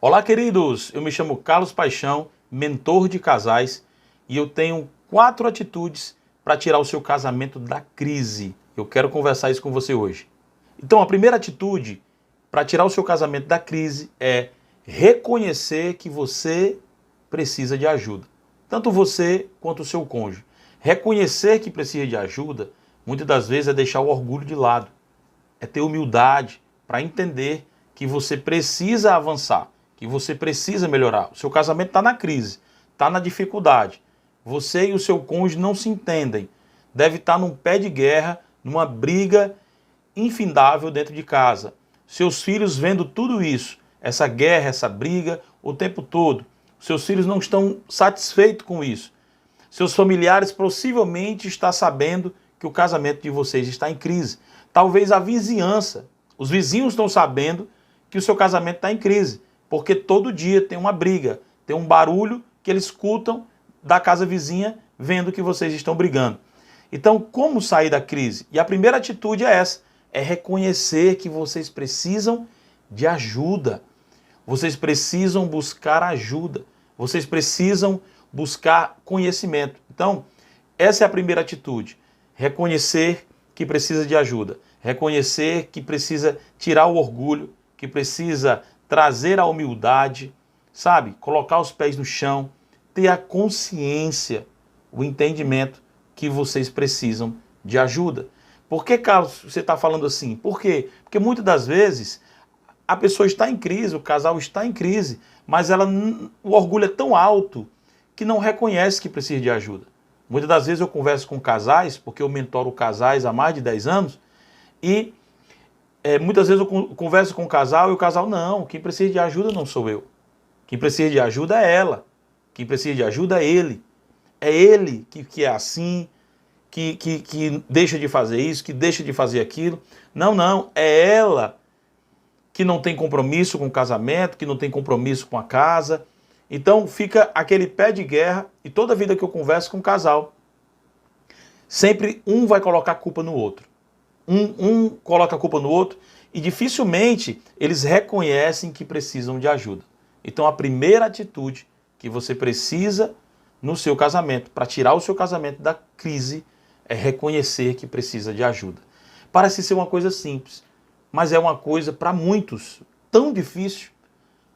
Olá, queridos! Eu me chamo Carlos Paixão, mentor de casais, e eu tenho 4 atitudes para tirar o seu casamento da crise. Eu quero conversar isso com você hoje. Então, a primeira atitude para tirar o seu casamento da crise é reconhecer que você precisa de ajuda. Tanto você quanto o seu cônjuge. Reconhecer que precisa de ajuda, muitas das vezes, é deixar o orgulho de lado. É ter humildade para entender que você precisa avançar, que você precisa melhorar. O seu casamento está na crise, está na dificuldade. Você e o seu cônjuge não se entendem. Deve estar num pé de guerra, numa briga infindável dentro de casa. Seus filhos vendo tudo isso, essa guerra, essa briga, o tempo todo. Seus filhos não estão satisfeitos com isso. Seus familiares possivelmente estão sabendo que o casamento de vocês está em crise. Talvez a vizinhança, os vizinhos estão sabendo que o seu casamento está em crise, porque todo dia tem uma briga, tem um barulho que eles escutam da casa vizinha vendo que vocês estão brigando. Então, como sair da crise? E a primeira atitude é essa, é reconhecer que vocês precisam de ajuda. Vocês precisam buscar ajuda. Vocês precisam buscar conhecimento. Então, essa é a primeira atitude. Reconhecer que precisa de ajuda. Reconhecer que precisa tirar o orgulho, que precisa trazer a humildade, sabe? Colocar os pés no chão, ter a consciência, o entendimento que vocês precisam de ajuda. Por que, Carlos, você está falando assim? Por quê? Porque muitas das vezes a pessoa está em crise, o casal está em crise, mas o orgulho é tão alto que não reconhece que precisa de ajuda. Muitas das vezes eu converso com casais, porque eu mentoro casais há mais de 10 anos, e muitas vezes eu converso com o casal e o casal, não, quem precisa de ajuda não sou eu. Quem precisa de ajuda é ela. Quem precisa de ajuda é ele. É ele que é assim, que deixa de fazer isso, que deixa de fazer aquilo. Não, é ela que não tem compromisso com o casamento, que não tem compromisso com a casa. Então fica aquele pé de guerra, e toda vida que eu converso com um casal, sempre um vai colocar a culpa no outro. Um coloca a culpa no outro e dificilmente eles reconhecem que precisam de ajuda. Então a primeira atitude que você precisa no seu casamento, para tirar o seu casamento da crise, é reconhecer que precisa de ajuda. Parece ser uma coisa simples, mas é uma coisa para muitos tão difícil.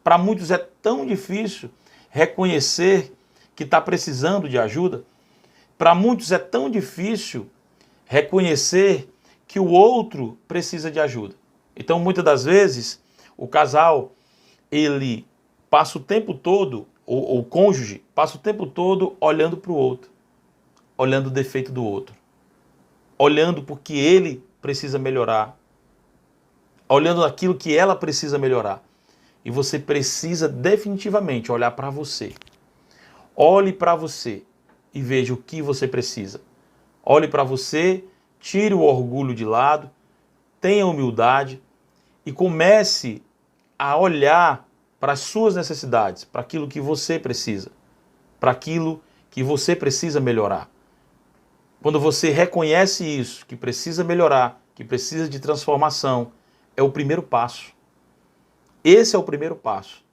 Para muitos é tão difícil reconhecer que está precisando de ajuda. Para muitos é tão difícil reconhecer que o outro precisa de ajuda. Então, muitas das vezes, o casal, ele passa o tempo todo, ou o cônjuge, passa o tempo todo olhando para o outro, olhando o defeito do outro, olhando porque ele precisa melhorar, olhando aquilo que ela precisa melhorar. E você precisa definitivamente olhar para você. Olhe para você e veja o que você precisa. Olhe para você, tire o orgulho de lado, tenha humildade e comece a olhar para as suas necessidades, para aquilo que você precisa, para aquilo que você precisa melhorar. Quando você reconhece isso, que precisa melhorar, que precisa de transformação, é o primeiro passo. Esse é o primeiro passo,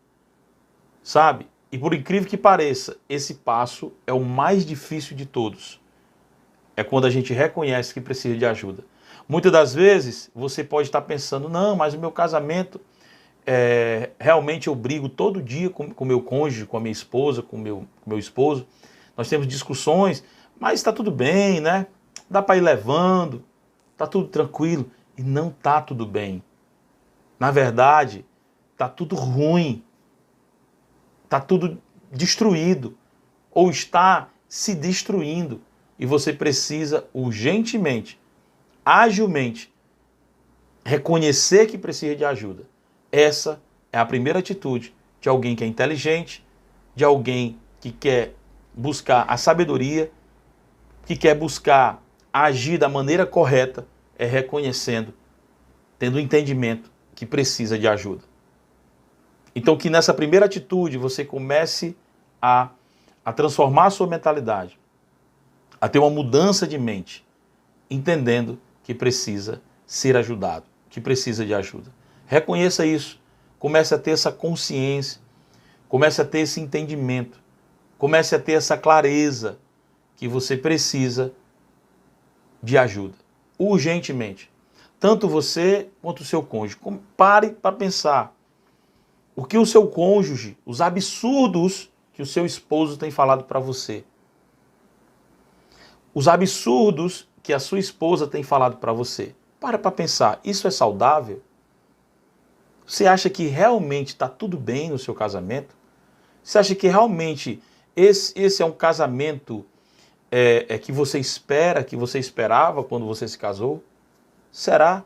sabe? E por incrível que pareça, esse passo é o mais difícil de todos. É quando a gente reconhece que precisa de ajuda. Muitas das vezes você pode estar pensando, não, mas o meu casamento, realmente eu brigo todo dia com o meu cônjuge, com a minha esposa, com o meu esposo. Nós temos discussões, mas está tudo bem, né? Dá para ir levando, está tudo tranquilo. E não está tudo bem. Na verdade, está tudo ruim. Está tudo destruído. Ou está se destruindo. E você precisa urgentemente, agilmente, reconhecer que precisa de ajuda. Essa é a primeira atitude de alguém que é inteligente, de alguém que quer buscar a sabedoria, que quer buscar agir da maneira correta, é reconhecendo, tendo o entendimento que precisa de ajuda. Então que nessa primeira atitude você comece a transformar a sua mentalidade, a ter uma mudança de mente, entendendo que precisa ser ajudado, que precisa de ajuda. Reconheça isso, comece a ter essa consciência Comece a ter esse entendimento. Comece a ter essa clareza que você precisa de ajuda. Urgentemente. Tanto você quanto o seu cônjuge. Pare para pensar. O que o seu cônjuge, os absurdos que o seu esposo tem falado para você. Os absurdos que a sua esposa tem falado para você. Para pensar, isso é saudável? Você acha que realmente está tudo bem no seu casamento? Você acha que realmente esse é um casamento que você espera, que você esperava quando você se casou? Será?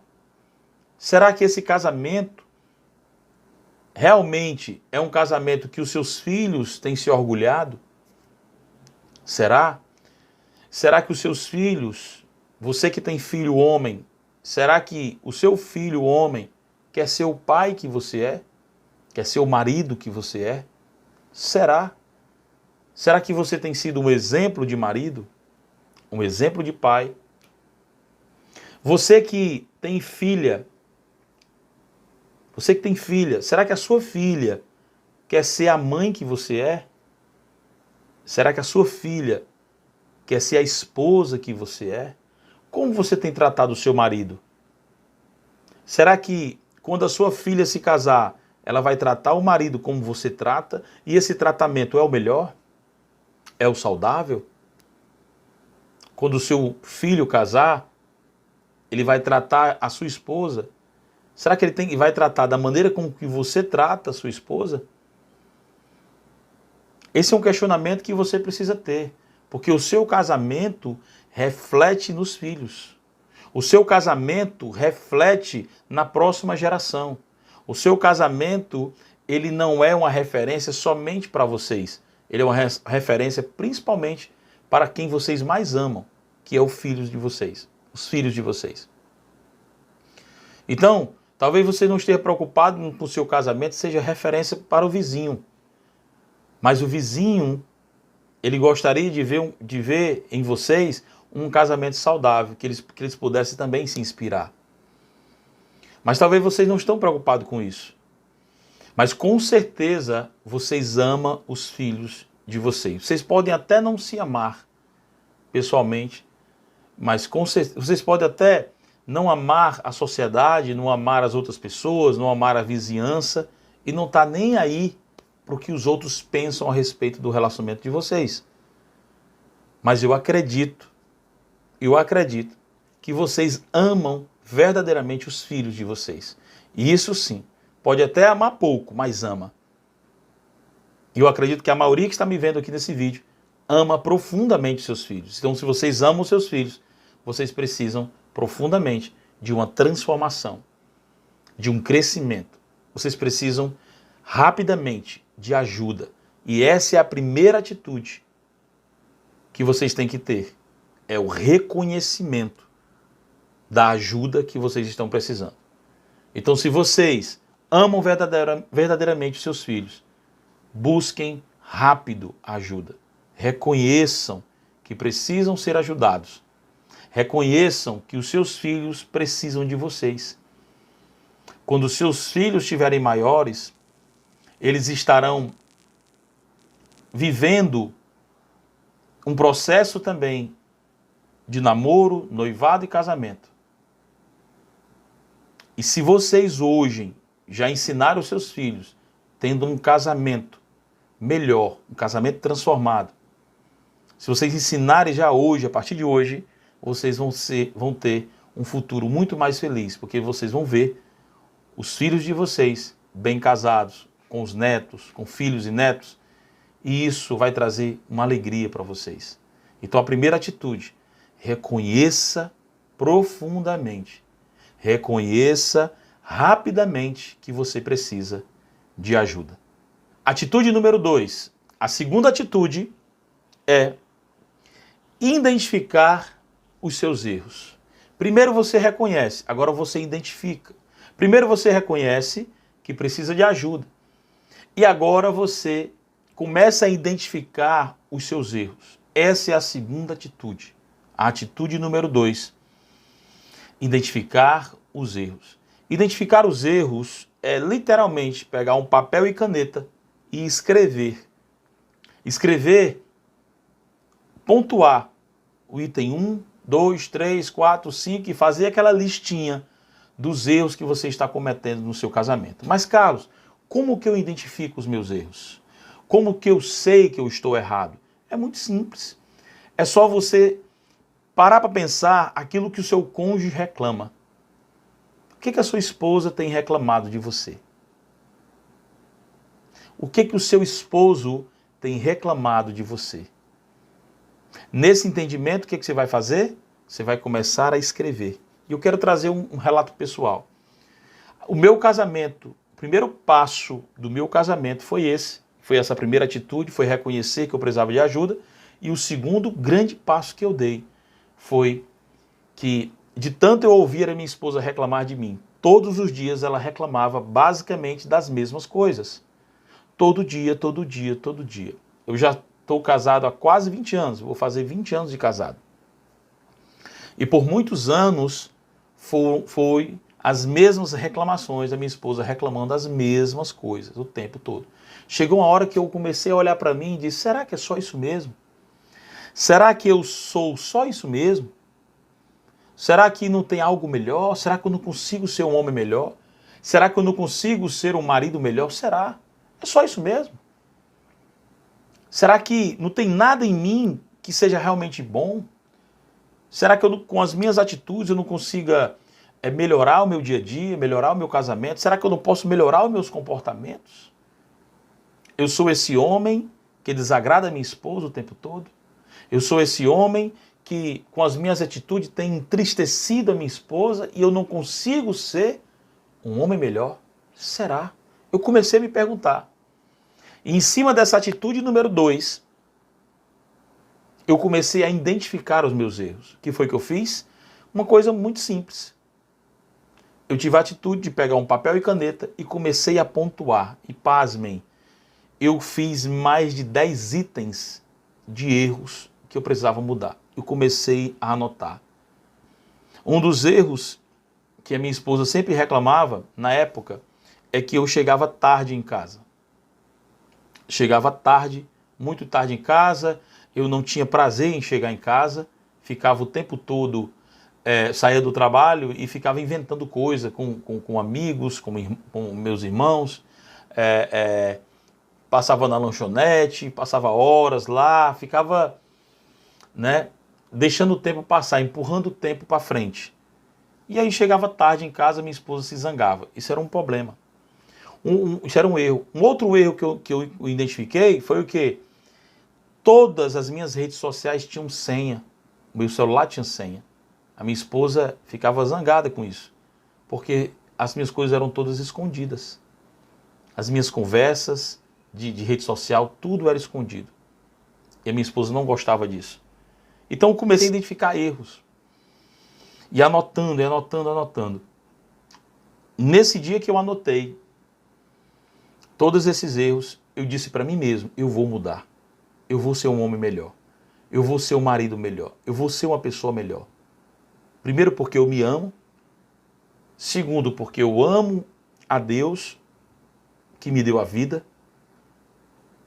Será que esse casamento realmente é um casamento que os seus filhos têm se orgulhado? Será? Será que os seus filhos, você que tem filho homem, será que o seu filho homem quer ser o pai que você é? Quer ser o marido que você é? Será? Será que você tem sido um exemplo de marido? Um exemplo de pai? Você que tem filha, será que a sua filha quer ser a mãe que você é? Será que a sua filha quer ser a esposa que você é? Como você tem tratado o seu marido? Será que quando a sua filha se casar, ela vai tratar o marido como você trata? E esse tratamento é o melhor? É o saudável? Quando o seu filho casar, ele vai tratar a sua esposa? Será que ele vai tratar da maneira como que você trata a sua esposa? Esse é um questionamento que você precisa ter, porque o seu casamento reflete nos filhos. O seu casamento reflete na próxima geração. O seu casamento, ele não é uma referência somente para vocês. Ele é uma referência principalmente para quem vocês mais amam, que é os filhos de vocês. Os filhos de vocês. Então, talvez você não esteja preocupado com o seu casamento, seja referência para o vizinho. Mas o vizinho, ele gostaria de ver em vocês um casamento saudável, que eles pudessem também se inspirar. Mas talvez vocês não estão preocupados com isso. Mas com certeza vocês amam os filhos de vocês. Vocês podem até não se amar pessoalmente, mas vocês podem até não amar a sociedade, não amar as outras pessoas, não amar a vizinhança e não estar nem aí para o que os outros pensam a respeito do relacionamento de vocês. Mas eu acredito que vocês amam verdadeiramente os filhos de vocês. E isso sim, pode até amar pouco, mas ama. E eu acredito que a maioria que está me vendo aqui nesse vídeo ama profundamente seus filhos. Então, se vocês amam seus filhos, vocês precisam profundamente de uma transformação, de um crescimento. Vocês precisam rapidamente de ajuda. E essa é a primeira atitude que vocês têm que ter. É o reconhecimento da ajuda que vocês estão precisando. Então, se vocês amam verdadeiramente os seus filhos, busquem rápido ajuda. Reconheçam que precisam ser ajudados. Reconheçam que os seus filhos precisam de vocês. Quando os seus filhos estiverem maiores, eles estarão vivendo um processo também de namoro, noivado e casamento. E se vocês hoje já ensinaram os seus filhos, tendo um casamento melhor, um casamento transformado, se vocês ensinarem já hoje, a partir de hoje, vocês vão ter um futuro muito mais feliz, porque vocês vão ver os filhos de vocês bem casados, com os netos, com filhos e netos, e isso vai trazer uma alegria para vocês. Então a primeira atitude, reconheça profundamente, reconheça rapidamente que você precisa de ajuda. Atitude número 2, a segunda atitude é identificar os seus erros. Primeiro você reconhece, agora você identifica. Primeiro você reconhece que precisa de ajuda. E agora você começa a identificar os seus erros. Essa é a segunda atitude. A atitude número 2. Identificar os erros. Identificar os erros é literalmente pegar um papel e caneta e escrever. Escrever, pontuar o item 1, 2, 3, 4, 5 e fazer aquela listinha dos erros que você está cometendo no seu casamento. Mas, Carlos, como que eu identifico os meus erros? Como que eu sei que eu estou errado? É muito simples. É só você parar para pensar aquilo que o seu cônjuge reclama. O que a sua esposa tem reclamado de você? O que o seu esposo tem reclamado de você? Nesse entendimento, o que você vai fazer? Você vai começar a escrever. E eu quero trazer um relato pessoal. O meu casamento, o primeiro passo do meu casamento foi esse. Foi essa primeira atitude, foi reconhecer que eu precisava de ajuda. E o segundo grande passo que eu dei foi que, de tanto eu ouvir a minha esposa reclamar de mim, todos os dias ela reclamava basicamente das mesmas coisas. Todo dia, todo dia, todo dia. Eu já estou casado há quase 20 anos, vou fazer 20 anos de casado. E por muitos anos foi as mesmas reclamações da minha esposa reclamando as mesmas coisas o tempo todo. Chegou uma hora que eu comecei a olhar para mim e disse, será que é só isso mesmo? Será que eu sou só isso mesmo? Será que não tem algo melhor? Será que eu não consigo ser um homem melhor? Será que eu não consigo ser um marido melhor? Será? É só isso mesmo? Será que não tem nada em mim que seja realmente bom? Será que eu, com as minhas atitudes eu não consiga melhorar o meu dia a dia, melhorar o meu casamento? Será que eu não posso melhorar os meus comportamentos? Eu sou esse homem que desagrada a minha esposa o tempo todo? Eu sou esse homem que, com as minhas atitudes, tem entristecido a minha esposa e eu não consigo ser um homem melhor? Será? Eu comecei a me perguntar. E em cima dessa atitude número 2, eu comecei a identificar os meus erros. O que foi que eu fiz? Uma coisa muito simples. Eu tive a atitude de pegar um papel e caneta e comecei a pontuar. E pasmem, eu fiz mais de 10 itens de erros que eu precisava mudar. Eu comecei a anotar. Um dos erros que a minha esposa sempre reclamava, na época, é que eu chegava tarde em casa. Chegava tarde, muito tarde em casa, eu não tinha prazer em chegar em casa, ficava o tempo todo, saía do trabalho e ficava inventando coisa com amigos, com meus irmãos, passava na lanchonete, passava horas lá, ficava, deixando o tempo passar, empurrando o tempo para frente. E aí chegava tarde em casa, minha esposa se zangava. Isso era um problema. Isso era um erro. Um outro erro que eu identifiquei foi o quê? Todas as minhas redes sociais tinham senha. O meu celular tinha senha. A minha esposa ficava zangada com isso. Porque as minhas coisas eram todas escondidas. As minhas conversas de rede social, tudo era escondido. E a minha esposa não gostava disso. Então eu comecei a identificar erros. E anotando, anotando. Nesse dia que eu anotei todos esses erros, eu disse para mim mesmo, eu vou mudar. Eu vou ser um homem melhor. Eu vou ser um marido melhor. Eu vou ser uma pessoa melhor. Primeiro, porque eu me amo. Segundo, porque eu amo a Deus, que me deu a vida.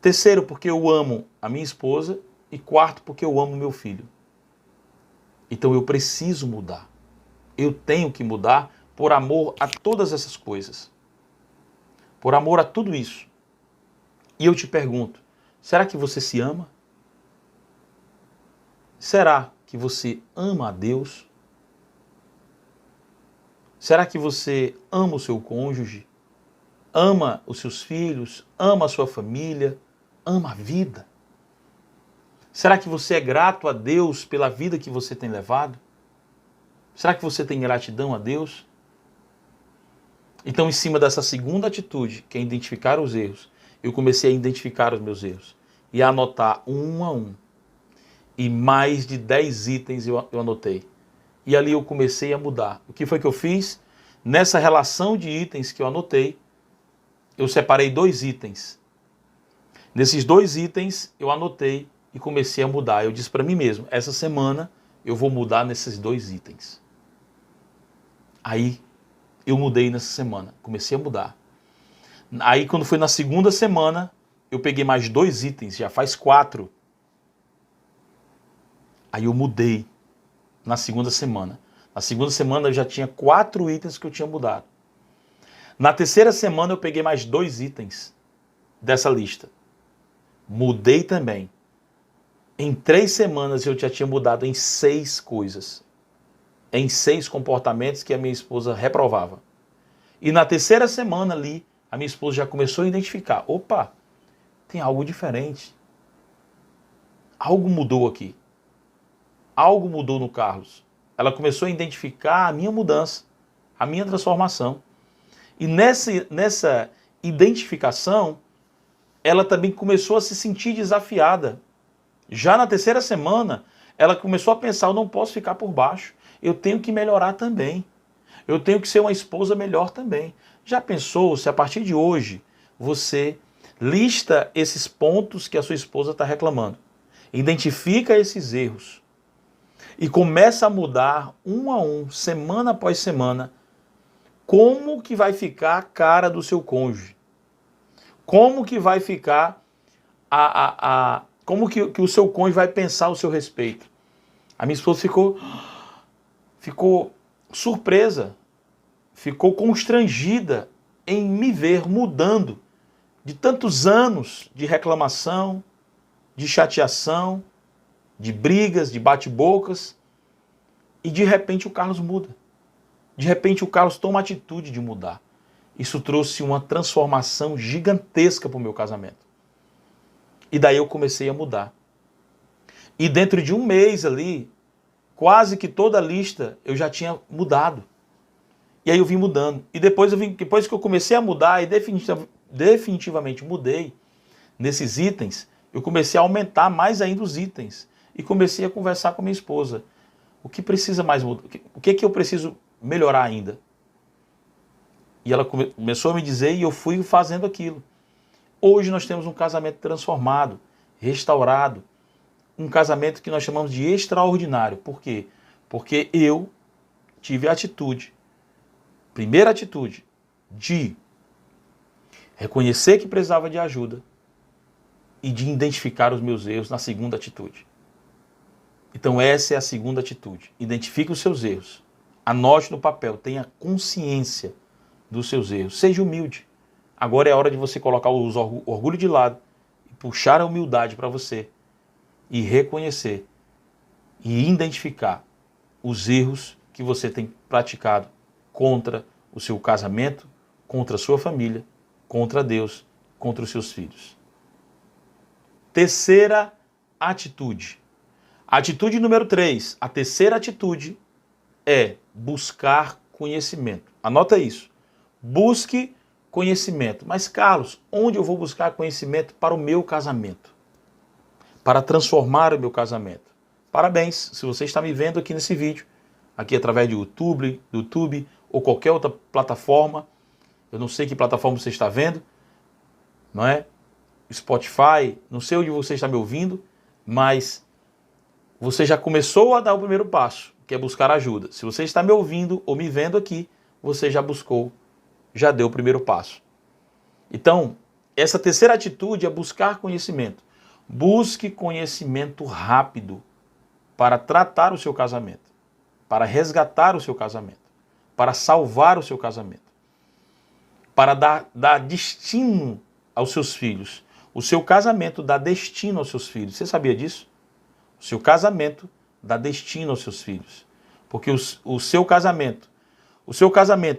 Terceiro, porque eu amo a minha esposa. E quarto, porque eu amo meu filho. Então eu preciso mudar. Eu tenho que mudar por amor a todas essas coisas. Por amor a tudo isso. E eu te pergunto, será que você se ama? Será que você ama a Deus? Será que você ama o seu cônjuge? Ama os seus filhos? Ama a sua família? Ama a vida? Será que você é grato a Deus pela vida que você tem levado? Será que você tem gratidão a Deus? Então, em cima dessa segunda atitude, que é identificar os erros, eu comecei a identificar os meus erros e a anotar um a um. E mais de 10 itens eu anotei. E ali eu comecei a mudar. O que foi que eu fiz? Nessa relação de itens que eu anotei, eu separei 2 itens. Nesses 2 itens eu anotei e comecei a mudar. Eu disse para mim mesmo, essa semana eu vou mudar nesses 2 itens. Aí eu mudei nessa semana, comecei a mudar. Aí quando foi na segunda semana, eu peguei mais 2 itens, já faz 4. Aí eu mudei na segunda semana. Na segunda semana eu já tinha 4 itens que eu tinha mudado. Na terceira semana eu peguei mais 2 itens dessa lista. Mudei também. Em 3 semanas eu já tinha mudado em 6 coisas. Em 6 comportamentos que a minha esposa reprovava. E na terceira semana ali, a minha esposa já começou a identificar. Opa, tem algo diferente. Algo mudou aqui. Algo mudou no Carlos. Ela começou a identificar a minha mudança, a minha transformação. E nessa identificação, ela também começou a se sentir desafiada. Já na terceira semana, ela começou a pensar, eu não posso ficar por baixo. Eu tenho que melhorar também. Eu tenho que ser uma esposa melhor também. Já pensou se a partir de hoje você lista esses pontos que a sua esposa está reclamando? Identifica esses erros e começa a mudar um a um, semana após semana, como que vai ficar a cara do seu cônjuge? Como que vai ficar como que o seu cônjuge vai pensar ao seu respeito? A minha esposa ficou surpresa, ficou constrangida em me ver mudando de tantos anos de reclamação, de chateação, de brigas, de bate-bocas, e de repente o Carlos muda. De repente o Carlos toma a atitude de mudar. Isso trouxe uma transformação gigantesca para o meu casamento. E daí eu comecei a mudar. E dentro de um mês ali, quase que toda a lista eu já tinha mudado. E aí eu vim mudando. E depois que eu comecei a mudar e definitivamente mudei nesses itens, eu comecei a aumentar mais ainda os itens. E comecei a conversar com a minha esposa. O que precisa mais mudar? O que eu preciso melhorar ainda? E ela começou a me dizer e eu fui fazendo aquilo. Hoje nós temos um casamento transformado, restaurado. Um casamento que nós chamamos de extraordinário. Por quê? Porque eu tive a atitude, primeira atitude, de reconhecer que precisava de ajuda e de identificar os meus erros na segunda atitude. Então essa é a segunda atitude. Identifique os seus erros. Anote no papel, tenha consciência dos seus erros. Seja humilde. Agora é a hora de você colocar o orgulho de lado e puxar a humildade para você e reconhecer e identificar os erros que você tem praticado contra o seu casamento, contra a sua família, contra Deus, contra os seus filhos. Terceira atitude. Atitude número 3. A terceira atitude é buscar conhecimento. Anota isso. Busque conhecimento. Mas, Carlos, onde eu vou buscar conhecimento para o meu casamento? Para transformar o meu casamento? Parabéns, se você está me vendo aqui nesse vídeo, aqui através do YouTube ou qualquer outra plataforma, eu não sei que plataforma você está vendo, não é? Spotify, não sei onde você está me ouvindo, mas você já começou a dar o primeiro passo, que é buscar ajuda. Se você está me ouvindo ou me vendo aqui, você já buscou, já deu o primeiro passo. Então, essa terceira atitude é buscar conhecimento. Busque conhecimento rápido para tratar o seu casamento, para resgatar o seu casamento, para salvar o seu casamento, para dar destino aos seus filhos. O seu casamento dá destino aos seus filhos. Você sabia disso? O seu casamento dá destino aos seus filhos. Porque o seu casamento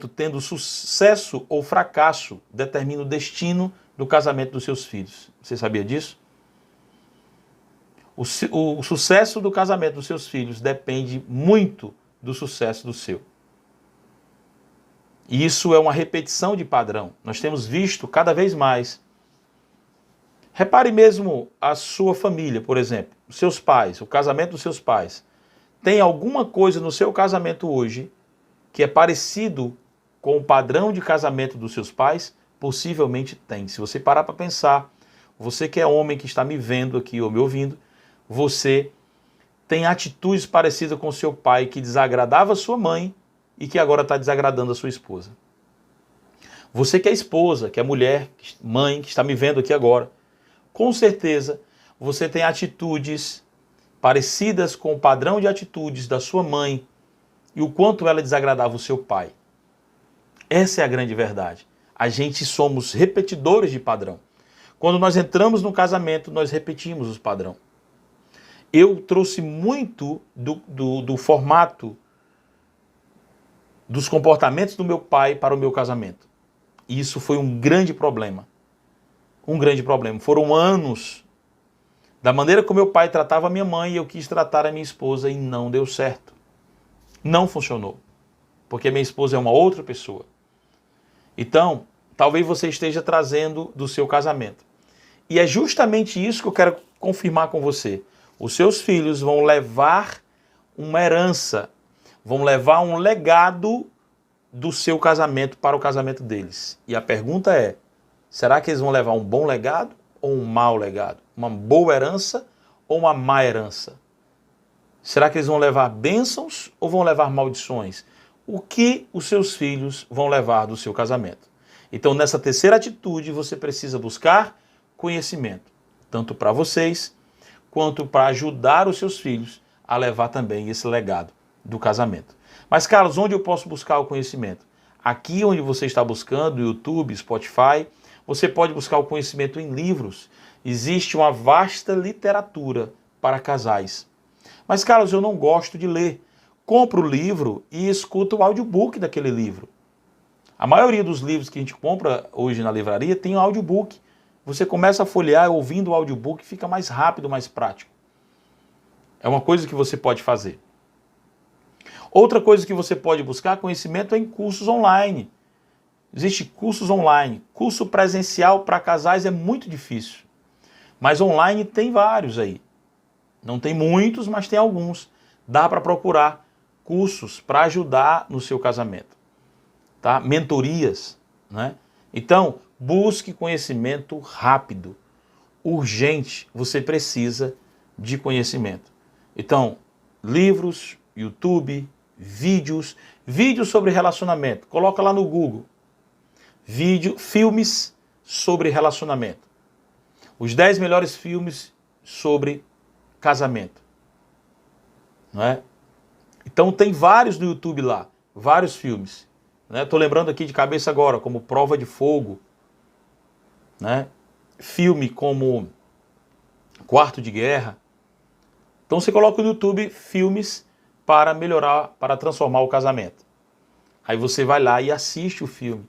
tendo sucesso ou fracasso, determina o destino do casamento dos seus filhos. Você sabia disso? O sucesso do casamento dos seus filhos depende muito do sucesso do seu. E isso é uma repetição de padrão. Nós temos visto cada vez mais. Repare mesmo a sua família, por exemplo, os seus pais, o casamento dos seus pais. Tem alguma coisa no seu casamento hoje que é parecido com o padrão de casamento dos seus pais? Possivelmente tem. Se você parar para pensar, você que é homem que está me vendo aqui ou me ouvindo, você tem atitudes parecidas com seu pai que desagradava a sua mãe e que agora está desagradando a sua esposa. Você que é esposa, que é mulher, mãe, que está me vendo aqui agora, com certeza você tem atitudes parecidas com o padrão de atitudes da sua mãe e o quanto ela desagradava o seu pai. Essa é a grande verdade. A gente somos repetidores de padrão. Quando nós entramos no casamento, nós repetimos os padrões. Eu trouxe muito do formato dos comportamentos do meu pai para o meu casamento. E isso foi um grande problema. Um grande problema. Foram anos da maneira como meu pai tratava a minha mãe e eu quis tratar a minha esposa e não deu certo. Não funcionou. Porque minha esposa é uma outra pessoa. Então, talvez você esteja trazendo do seu casamento. E é justamente isso que eu quero confirmar com você. Os seus filhos vão levar uma herança, vão levar um legado do seu casamento para o casamento deles. E a pergunta é, será que eles vão levar um bom legado ou um mau legado? Uma boa herança ou uma má herança? Será que eles vão levar bênçãos ou vão levar maldições? O que os seus filhos vão levar do seu casamento? Então, nessa terceira atitude, você precisa buscar conhecimento, tanto para vocês, quanto para ajudar os seus filhos a levar também esse legado do casamento. Mas, Carlos, onde eu posso buscar o conhecimento? Aqui onde você está buscando, YouTube, Spotify, você pode buscar o conhecimento em livros. Existe uma vasta literatura para casais. Mas, Carlos, eu não gosto de ler. Compra o livro e escuta o audiobook daquele livro. A maioria dos livros que a gente compra hoje na livraria tem um audiobook. Você começa a folhear ouvindo o audiobook, fica mais rápido, mais prático. É uma coisa que você pode fazer. Outra coisa que você pode buscar conhecimento é em cursos online. Existem cursos online. Curso presencial para casais é muito difícil. Mas online tem vários aí. Não tem muitos, mas tem alguns. Dá para procurar cursos para ajudar no seu casamento. Tá? Mentorias, né? Então, busque conhecimento rápido, urgente. Você precisa de conhecimento. Então, livros, YouTube, vídeos sobre relacionamento. Coloca lá no Google. Filmes sobre relacionamento. Os 10 melhores filmes sobre casamento. Não é? Então tem vários no YouTube lá, vários filmes. Estou lembrando aqui de cabeça agora, como Prova de Fogo, né? Filme como Quarto de Guerra. Então você coloca no YouTube filmes para melhorar, para transformar o casamento. Aí você vai lá e assiste o filme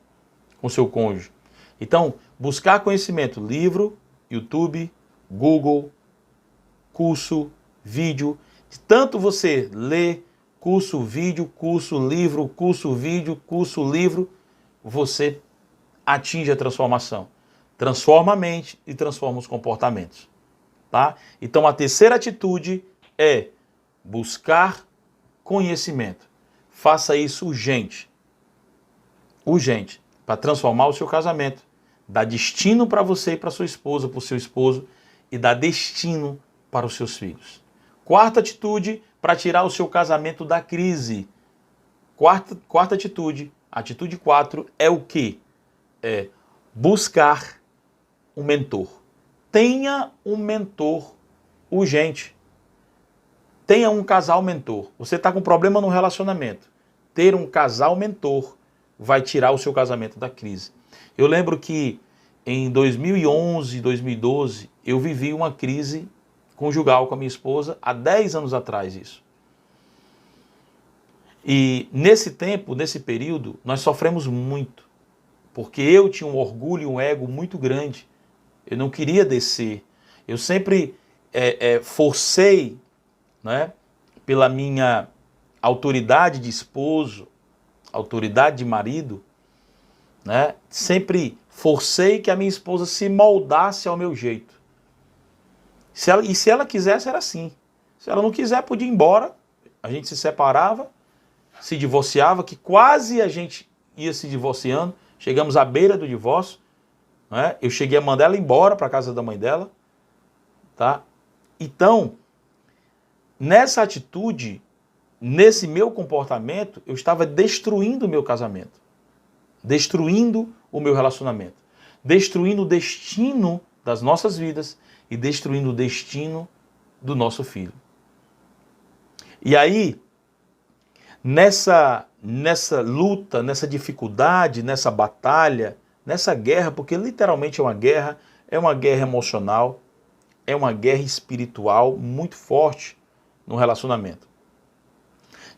com seu cônjuge. Então, buscar conhecimento, livro, YouTube, Google, curso, vídeo. Tanto você lê curso, vídeo, curso, livro, curso, vídeo, curso, livro, você atinge a transformação. Transforma a mente e transforma os comportamentos. Tá? Então a terceira atitude é buscar conhecimento. Faça isso urgente. Urgente. Para transformar o seu casamento. Dar destino para você e para sua esposa, para o seu esposo. E dar destino para os seus filhos. Quarta atitude, para tirar o seu casamento da crise. Quarta atitude, atitude 4, é o quê? É buscar um mentor. Tenha um mentor urgente. Tenha um casal mentor. Você está com problema no relacionamento. Ter um casal mentor vai tirar o seu casamento da crise. Eu lembro que em 2011, 2012, eu vivi uma crise conjugal com a minha esposa, há 10 anos atrás isso. E nesse tempo, nesse período, nós sofremos muito, porque eu tinha um orgulho e um ego muito grande. Eu não queria descer. Eu sempre forcei, né, pela minha autoridade de esposo, autoridade de marido, né, sempre forcei que a minha esposa se moldasse ao meu jeito. Se ela quisesse, era assim. Se ela não quiser, podia ir embora. A gente se separava, se divorciava, que quase a gente ia se divorciando. Chegamos à beira do divórcio. Né? Eu cheguei a mandar ela embora para a casa da mãe dela. Tá? Então, nessa atitude, nesse meu comportamento, eu estava destruindo o meu casamento. Destruindo o meu relacionamento. Destruindo o destino das nossas vidas e destruindo o destino do nosso filho. E aí, nessa luta, nessa dificuldade, nessa batalha, nessa guerra, porque literalmente é uma guerra emocional, é uma guerra espiritual muito forte no relacionamento.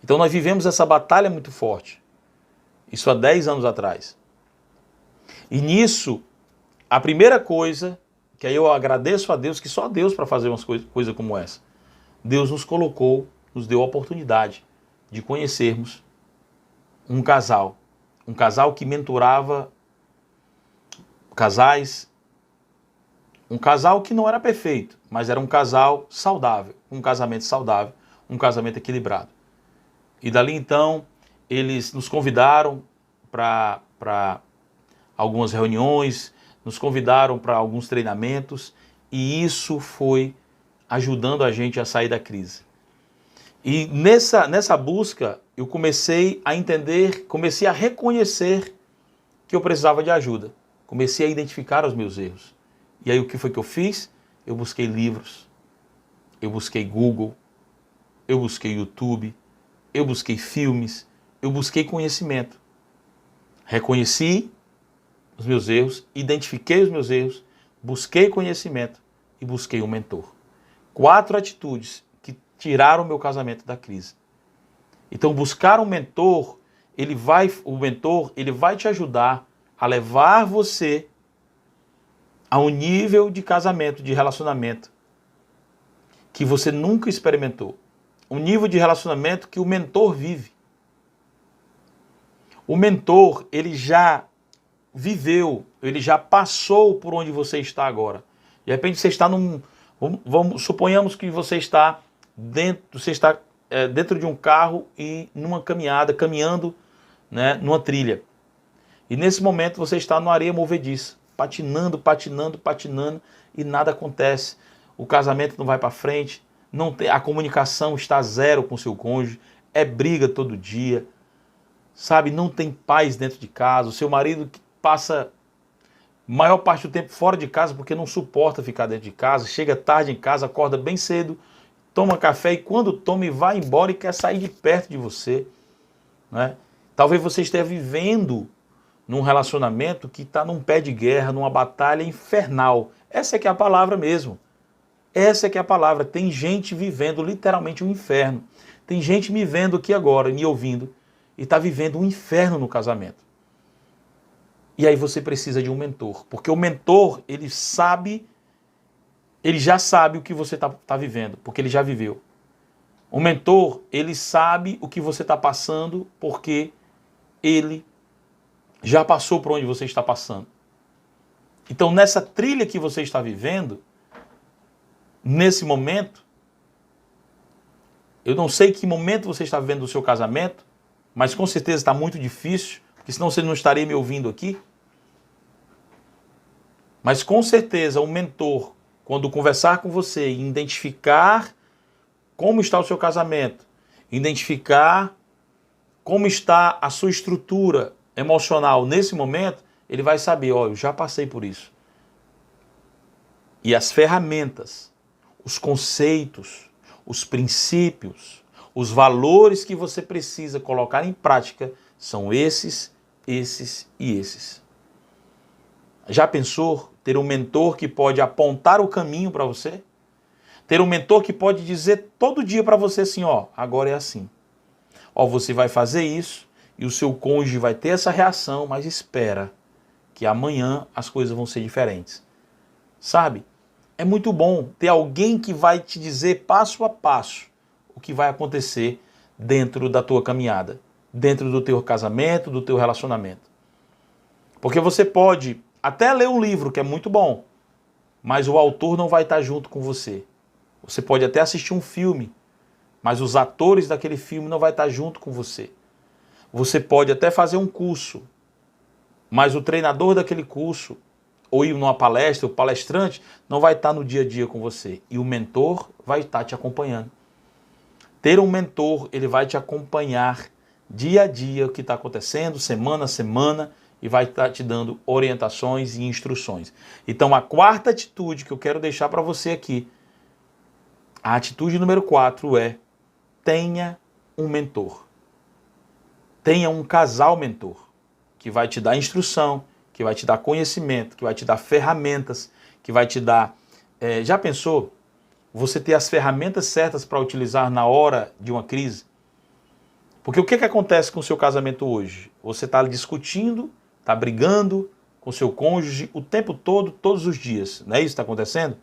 Então nós vivemos essa batalha muito forte, isso há 10 anos atrás. E nisso, a primeira coisa, que aí eu agradeço a Deus, que só Deus para fazer umas coisas como essa. Deus nos colocou, nos deu a oportunidade de conhecermos um casal que mentorava casais, um casal que não era perfeito, mas era um casal saudável, um casamento saudável, um casamento equilibrado. E dali então, eles nos convidaram para algumas reuniões, nos convidaram para alguns treinamentos, e isso foi ajudando a gente a sair da crise. E nessa busca, eu comecei a entender, comecei a reconhecer que eu precisava de ajuda. Comecei a identificar os meus erros. E aí o que foi que eu fiz? Eu busquei livros, eu busquei Google, eu busquei YouTube, eu busquei filmes, eu busquei conhecimento. Reconheci os meus erros, identifiquei os meus erros, busquei conhecimento e busquei um mentor. 4 atitudes que tiraram o meu casamento da crise. Então buscar um mentor, o mentor vai te ajudar a levar você a um nível de casamento, de relacionamento que você nunca experimentou. Um nível de relacionamento que o mentor vive. O mentor, ele já viveu, ele já passou por onde você está agora. De repente você está suponhamos que você está dentro de um carro e numa caminhada, caminhando, né, numa trilha. E nesse momento você está numa areia movediça, patinando e nada acontece. O casamento não vai para frente, a comunicação está zero com o seu cônjuge, é briga todo dia, sabe? Não tem paz dentro de casa, o seu marido passa a maior parte do tempo fora de casa porque não suporta ficar dentro de casa, chega tarde em casa, acorda bem cedo, toma café e quando toma vai embora e quer sair de perto de você, né? Talvez você esteja vivendo num relacionamento que está num pé de guerra, numa batalha infernal. Essa é que é a palavra mesmo. Essa é que é a palavra. Tem gente vivendo literalmente um inferno. Tem gente me vendo aqui agora, me ouvindo, e está vivendo um inferno no casamento. E aí você precisa de um mentor. Porque o mentor, ele já sabe o que você está vivendo, porque ele já viveu. O mentor, ele sabe o que você está passando, porque ele já passou por onde você está passando. Então, nessa trilha que você está vivendo, nesse momento, eu não sei que momento você está vivendo do seu casamento, mas com certeza está muito difícil, porque senão você não estaria me ouvindo aqui. Mas com certeza o mentor, quando conversar com você e identificar como está o seu casamento, identificar como está a sua estrutura emocional nesse momento, ele vai saber, eu já passei por isso. E as ferramentas, os conceitos, os princípios, os valores que você precisa colocar em prática são esses e esses. Já pensou ter um mentor que pode apontar o caminho para você? Ter um mentor que pode dizer todo dia para você assim, agora é assim. Você vai fazer isso e o seu cônjuge vai ter essa reação, mas espera que amanhã as coisas vão ser diferentes. Sabe? É muito bom ter alguém que vai te dizer passo a passo o que vai acontecer dentro da tua caminhada, dentro do teu casamento, do teu relacionamento. Porque você pode até ler um livro, que é muito bom, mas o autor não vai estar junto com você. Você pode até assistir um filme, mas os atores daquele filme não vai estar junto com você. Você pode até fazer um curso, mas o treinador daquele curso, ou ir numa palestra, o palestrante, não vai estar no dia a dia com você. E o mentor vai estar te acompanhando. Ter um mentor, ele vai te acompanhar dia a dia, o que está acontecendo, semana a semana, e vai estar te dando orientações e instruções. Então a quarta atitude que eu quero deixar para você aqui, a atitude número 4 é: tenha um mentor. Tenha um casal mentor, que vai te dar instrução, que vai te dar conhecimento, que vai te dar ferramentas, que vai te dar... já pensou você ter as ferramentas certas para utilizar na hora de uma crise? Porque o que acontece com o seu casamento hoje? Você está discutindo, está brigando com o seu cônjuge o tempo todo, todos os dias. Não é isso que está acontecendo?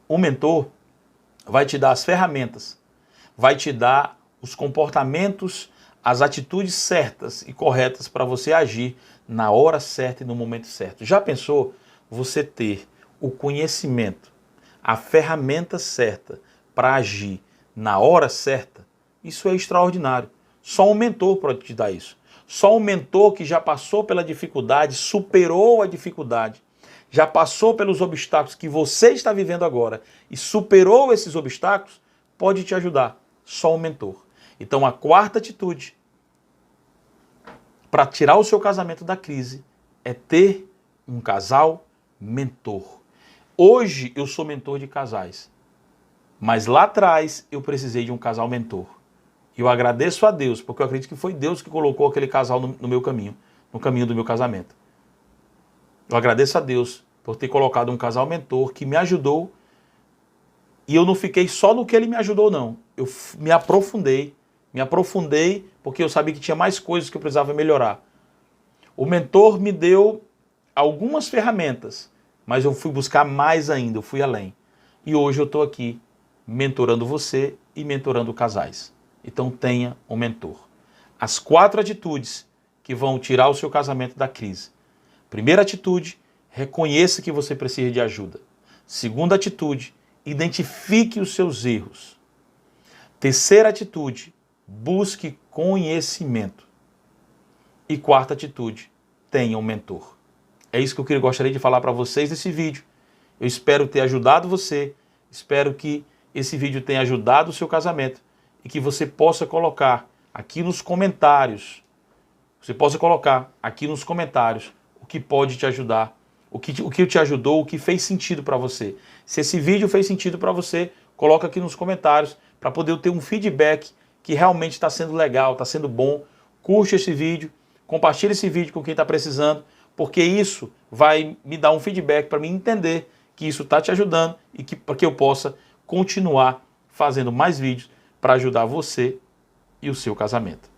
O mentor vai te dar as ferramentas, vai te dar os comportamentos, as atitudes certas e corretas para você agir na hora certa e no momento certo. Já pensou você ter o conhecimento, a ferramenta certa para agir na hora certa? Isso é extraordinário. Só um mentor pode te dar isso. Só um mentor que já passou pela dificuldade, superou a dificuldade, já passou pelos obstáculos que você está vivendo agora e superou esses obstáculos, pode te ajudar. Só um mentor. Então a quarta atitude para tirar o seu casamento da crise é ter um casal mentor. Hoje eu sou mentor de casais, mas lá atrás eu precisei de um casal mentor. E eu agradeço a Deus, porque eu acredito que foi Deus que colocou aquele casal no meu caminho, no caminho do meu casamento. Eu agradeço a Deus por ter colocado um casal mentor que me ajudou, e eu não fiquei só no que ele me ajudou, não. Eu me aprofundei porque eu sabia que tinha mais coisas que eu precisava melhorar. O mentor me deu algumas ferramentas, mas eu fui buscar mais ainda, eu fui além. E hoje eu estou aqui mentorando você e mentorando casais. Então tenha um mentor. As 4 atitudes que vão tirar o seu casamento da crise. Primeira atitude, reconheça que você precisa de ajuda. Segunda atitude, identifique os seus erros. Terceira atitude, busque conhecimento. E quarta atitude, tenha um mentor. É isso que eu gostaria de falar para vocês nesse vídeo. Eu espero ter ajudado você, espero que esse vídeo tenha ajudado o seu casamento e que você possa colocar aqui nos comentários, o que pode te ajudar, o que te ajudou, o que fez sentido para você. Se esse vídeo fez sentido para você, coloca aqui nos comentários para poder ter um feedback que realmente está sendo legal, está sendo bom. Curte esse vídeo, compartilhe esse vídeo com quem está precisando, porque isso vai me dar um feedback para mim entender que isso está te ajudando e para que eu possa continuar fazendo mais vídeos para ajudar você e o seu casamento.